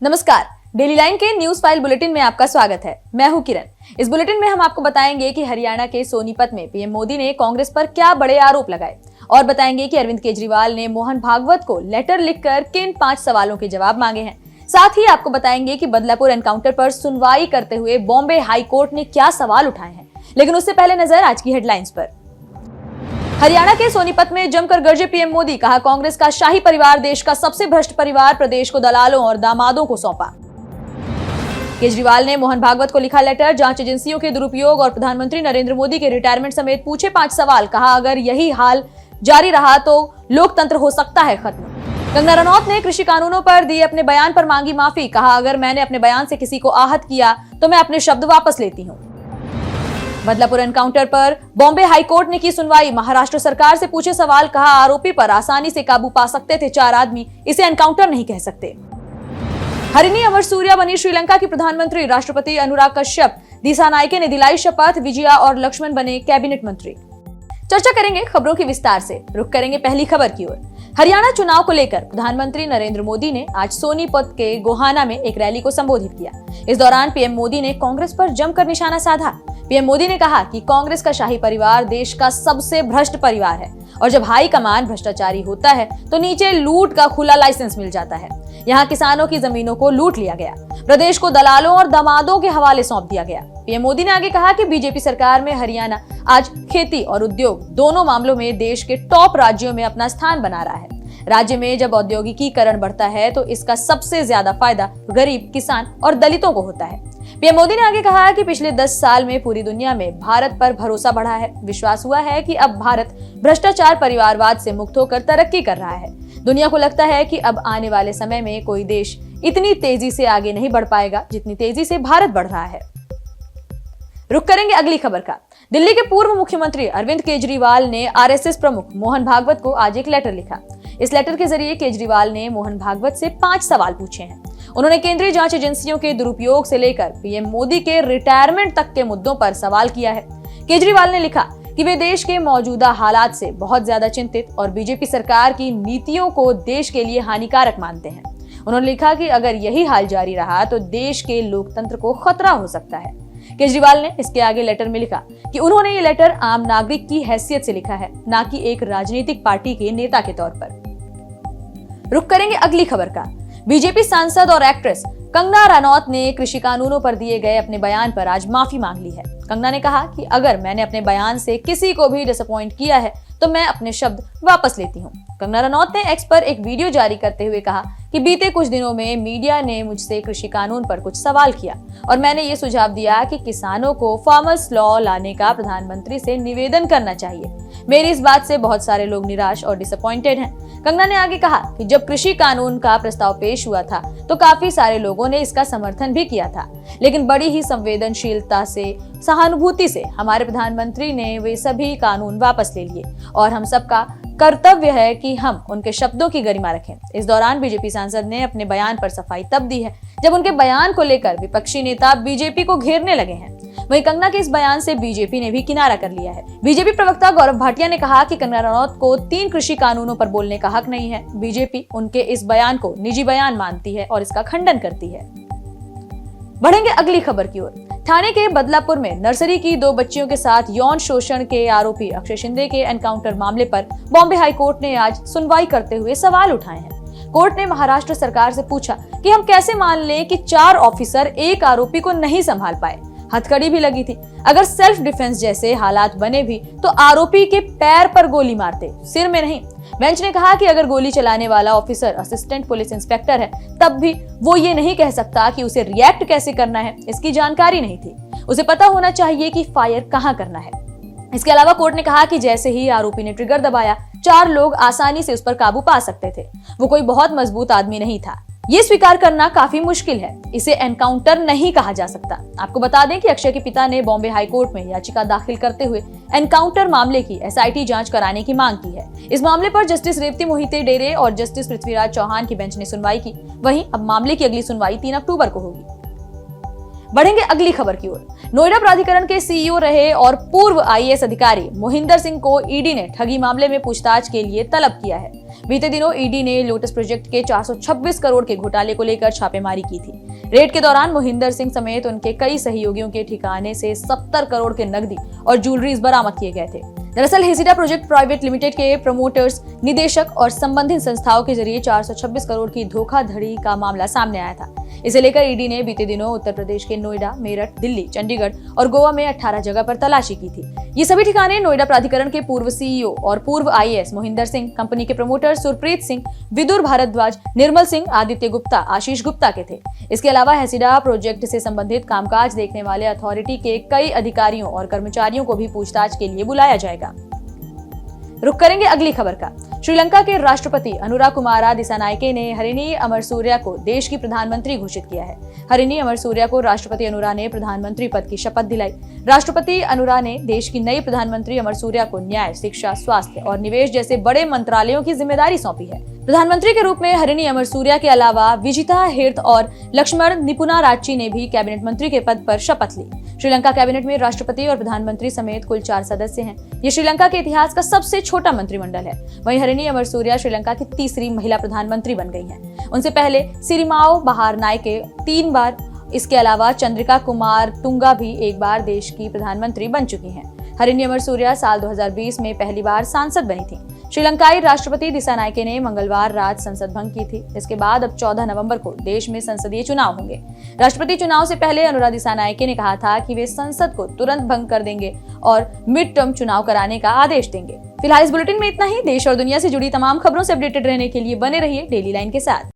नमस्कार, daily line के news file bulletin में आपका स्वागत है। मैं हूं किरण। इस बुलेटिन में हम आपको बताएंगे कि हरियाणा के सोनीपत में पीएम मोदी ने कांग्रेस पर क्या बड़े आरोप लगाए और बताएंगे कि अरविंद केजरीवाल ने मोहन भागवत को लेटर लिखकर किन 5 सवालों के जवाब मांगे हैं। साथ ही आपको बताएंगे कि बदलापुर एनकाउंटर पर सुनवाई करते हुए बॉम्बे हाई कोर्ट ने क्या सवाल उठाए हैं। लेकिन उससे पहले नजर आज की हेडलाइंस पर। हरियाणा के सोनीपत में जमकर गरजे पीएम मोदी, कहा कांग्रेस का शाही परिवार देश का सबसे भ्रष्ट परिवार, प्रदेश को दलालों और दामादों को सौंपा। केजरीवाल ने मोहन भागवत को लिखा लेटर, जांच एजेंसियों के दुरुपयोग और प्रधानमंत्री नरेंद्र मोदी के रिटायरमेंट समेत पूछे 5 सवाल। कहा अगर यही हाल जारी रहा तो लोकतंत्र हो सकता है खत्म। कंगना रनौत ने कृषि कानूनों पर दिए अपने बयान पर मांगी माफी। कहा अगर मैंने अपने बयान से किसी को आहत किया तो मैं अपने शब्द वापस लेती हूँ। बदलापुर एनकाउंटर पर बॉम्बे हाईकोर्ट ने की सुनवाई, महाराष्ट्र सरकार से पूछे सवाल। कहा आरोपी पर आसानी से काबू पा सकते थे 4 आदमी, इसे एनकाउंटर नहीं कह सकते। हरिणी अमर सूर्या बनी श्रीलंका की प्रधानमंत्री, राष्ट्रपति अनुराग कश्यप, दिशा नायके ने दिलाई शपथ, विजया और लक्ष्मण बने कैबिनेट मंत्री। चर्चा करेंगे खबरों की विस्तार से। रुख करेंगे पहली खबर की ओर। हरियाणा चुनाव को लेकर प्रधानमंत्री नरेंद्र मोदी ने आज सोनीपत के गोहाना में एक रैली को संबोधित किया। इस दौरान पीएम मोदी ने कांग्रेस पर जमकर निशाना साधा। पीएम मोदी ने कहा कि कांग्रेस का शाही परिवार देश का सबसे भ्रष्ट परिवार है और जब हाई कमान भ्रष्टाचारी होता है तो नीचे लूट का खुला लाइसेंस मिल जाता है। यहाँ किसानों की जमीनों को लूट लिया गया, प्रदेश को दलालों और दामादों के हवाले सौंप दिया गया। पीएम मोदी ने आगे कहा कि बीजेपी सरकार में हरियाणा आज खेती और उद्योग दोनों मामलों में देश के टॉप राज्यों में अपना स्थान बना रहा है। राज्य में जब औद्योगिकीकरण बढ़ता है तो इसका सबसे ज्यादा फायदा गरीब, किसान और दलितों को होता है। पीएम मोदी ने आगे कहा कि पिछले 10 साल में पूरी दुनिया में भारत पर भरोसा बढ़ा है। विश्वास हुआ है कि अब भारत भ्रष्टाचार, परिवारवाद से मुक्त होकर तरक्की कर रहा है। दुनिया को लगता है कि अब आने वाले समय में कोई देश इतनी तेजी से आगे नहीं बढ़ पाएगा जितनी तेजी से भारत बढ़ रहा है। रुक करेंगे अगली खबर का। दिल्ली के पूर्व मुख्यमंत्री अरविंद केजरीवाल ने आरएसएस प्रमुख मोहन भागवत को आज एक लेटर लिखा। इस लेटर के जरिए केजरीवाल ने मोहन भागवत से 5 सवाल पूछे हैं। उन्होंने केंद्रीय जांच एजेंसियों के दुरुपयोग से लेकर पीएम मोदी के रिटायरमेंट तक के मुद्दों पर सवाल किया है। केजरीवाल ने लिखा कि वे देश के मौजूदा हालात से बहुत ज्यादा चिंतित और बीजेपी सरकार की नीतियों को देश के लिए हानिकारक मानते हैं। उन्होंने लिखा कि अगर यही हाल जारी रहा तो देश के लोकतंत्र को खतरा हो सकता है। केजरीवाल ने इसके आगे लेटर में लिखा कि उन्होंने ये लेटर आम नागरिक की हैसियत से लिखा है, ना कि एक राजनीतिक पार्टी के नेता के तौर पर। रुक करेंगे अगली खबर का। बीजेपी सांसद और एक्ट्रेस कंगना रनौत ने कृषि कानूनों पर दिए गए अपने बयान पर आज माफी मांग ली है। कंगना ने कहा कि अगर मैंने अपने बयान से किसी को भी डिसअपॉइंट किया है तो मैं अपने शब्द वापस लेती हूँ। कंगना रनौत ने एक्स पर एक वीडियो जारी करते हुए कहा कि बीते कुछ दिनों में मीडिया ने मुझसे कृषि कानून पर कुछ सवाल किया और मैंने ये सुझाव दिया कि किसानों को फार्मर्स लॉ लाने का प्रधानमंत्री से निवेदन करना चाहिए। मेरी इस बात से बहुत सारे लोग निराश और डिसअपॉइंटेड हैं। कंगना ने आगे कहा कि जब कृषि कानून का प्रस्ताव पेश हुआ था तो काफी सारे लोगों ने इसका समर्थन भी किया था, लेकिन बड़ी ही संवेदनशीलता से, सहानुभूति से हमारे प्रधानमंत्री ने वे सभी कानून वापस ले लिए और हम सबका कर्तव्य है कि हम उनके शब्दों की गरिमा रखें। इस दौरान बीजेपी सांसद ने अपने बयान पर सफाई तब दी है जब उनके बयान को लेकर विपक्षी नेता बीजेपी को घेरने लगे हैं। वहीं कंगना के इस बयान से बीजेपी ने भी किनारा कर लिया है। बीजेपी प्रवक्ता गौरव भाटिया ने कहा कि कंगना रनौत को 3 कृषि कानूनों पर बोलने का हक नहीं है। बीजेपी उनके इस बयान को निजी बयान मानती है और इसका खंडन करती है। बढ़ेंगे अगली खबर की ओर। ठाणे के बदलापुर में नर्सरी की 2 बच्चियों के साथ यौन शोषण के आरोपी अक्षय शिंदे के एनकाउंटर मामले पर बॉम्बे हाईकोर्ट ने आज सुनवाई करते हुए सवाल उठाए हैं। कोर्ट ने महाराष्ट्र सरकार से पूछा कि हम कैसे मान लें कि 4 ऑफिसर एक आरोपी को नहीं संभाल पाए। हथकड़ी भी लगी थी। अगर सेल्फ डिफेंस जैसे हालात बने भी तो आरोपी के पैर पर गोली मारते, सिर में नहीं। बेंच ने कहा कि अगर गोली चलाने वाला ऑफिसर असिस्टेंट पुलिस इंस्पेक्टर है तब भी वो ये नहीं कह सकता कि उसे रिएक्ट कैसे करना है, इसकी जानकारी नहीं थी। उसे पता होना चाहिए कि फायर कहां करना है। इसके अलावा कोर्ट ने कहा कि जैसे ही आरोपी ने ट्रिगर दबाया 4 लोग आसानी से उस पर काबू पा सकते थे। वो कोई बहुत मजबूत आदमी नहीं था। ये स्वीकार करना काफी मुश्किल है। इसे एनकाउंटर नहीं कहा जा सकता। आपको बता दें कि अक्षय के पिता ने बॉम्बे हाईकोर्ट में याचिका दाखिल करते हुए एनकाउंटर मामले की एसआईटी जांच कराने की मांग की है। इस मामले पर जस्टिस रेवती मोहिते डेरे और जस्टिस पृथ्वीराज चौहान की बेंच ने सुनवाई की। वहीं अब मामले की अगली सुनवाई 3 अक्टूबर को होगी। बढ़ेंगे अगली खबर की ओर। नोएडा प्राधिकरण के सीईओ रहे और पूर्व आईएएस अधिकारी मोहिंदर सिंह को ईडी ने ठगी मामले में पूछताछ के लिए तलब किया है। बीते दिनों ईडी ने लोटस प्रोजेक्ट के 426 करोड़ के घोटाले को लेकर छापेमारी की थी। रेड के दौरान मोहिंदर सिंह समेत उनके कई सहयोगियों के ठिकाने से 70 करोड़ के नकदी और ज्वेलरीज बरामद किए गए थे। दरअसल हेसिडा प्रोजेक्ट प्राइवेट लिमिटेड के प्रमोटर्स, निदेशक और संबंधित संस्थाओं के जरिए 426 करोड़ की धोखाधड़ी का मामला सामने आया था। इसे लेकर ईडी ने बीते दिनों उत्तर प्रदेश के नोएडा, मेरठ, दिल्ली, चंडीगढ़ और गोवा में 18 जगह पर तलाशी की थी। ये सभी ठिकाने नोएडा प्राधिकरण के पूर्व सीईओ और पूर्व आईएएस मोहिंदर सिंह, कंपनी के प्रमोटर सुरप्रीत सिंह, विदुर भारद्वाज, निर्मल सिंह, आदित्य गुप्ता, आशीष गुप्ता के थे। इसके अलावा हेसिडा प्रोजेक्ट से संबंधित कामकाज देखने वाले अथॉरिटी के कई अधिकारियों और कर्मचारियों को भी पूछताछ के लिए बुलाया जाएगा। रुक करेंगे अगली खबर का। श्रीलंका के राष्ट्रपति अनुराकुमारा दिसानायके ने हरिनी अमरसूरिया को देश की प्रधानमंत्री घोषित किया है। हरिनी अमरसूरिया को राष्ट्रपति अनुरा ने प्रधानमंत्री पद की शपथ दिलाई। राष्ट्रपति अनुरा ने देश की नई प्रधानमंत्री अमरसूरिया को न्याय, शिक्षा, स्वास्थ्य और निवेश जैसे बड़े मंत्रालयों की जिम्मेदारी सौंपी है। प्रधानमंत्री के रूप में हरिनी अमरसूरिया के अलावा विजिता हिर्त और लक्ष्मण निपुनाराची ने भी कैबिनेट मंत्री के पद पर शपथ ली। श्रीलंका कैबिनेट में राष्ट्रपति और प्रधानमंत्री समेत कुल 4 सदस्य हैं। ये श्रीलंका के इतिहास का सबसे छोटा मंत्रिमंडल है। वहीं हरिनी अमरसूरिया श्रीलंका की तीसरी महिला प्रधानमंत्री बन गई हैं। उनसे पहले सिरिमाओ बहारनायके 3 बार, इसके अलावा चंद्रिका कुमार तुंगा भी एक बार देश की प्रधानमंत्री बन चुकी हैं। हरिनी अमरसूरिया साल 2020 में पहली बार सांसद बनी थी। श्रीलंकाई राष्ट्रपति दिसानायके ने मंगलवार रात संसद भंग की थी। इसके बाद अब 14 नवंबर को देश में संसदीय चुनाव होंगे। राष्ट्रपति चुनाव से पहले अनुरा दिसानायके ने कहा था कि वे संसद को तुरंत भंग कर देंगे और मिड टर्म चुनाव कराने का आदेश देंगे। फिलहाल इस बुलेटिन में इतना ही। देश और दुनिया से जुड़ी तमाम खबरों से अपडेटेड रहने के लिए बने रहिए डेली लाइन के साथ।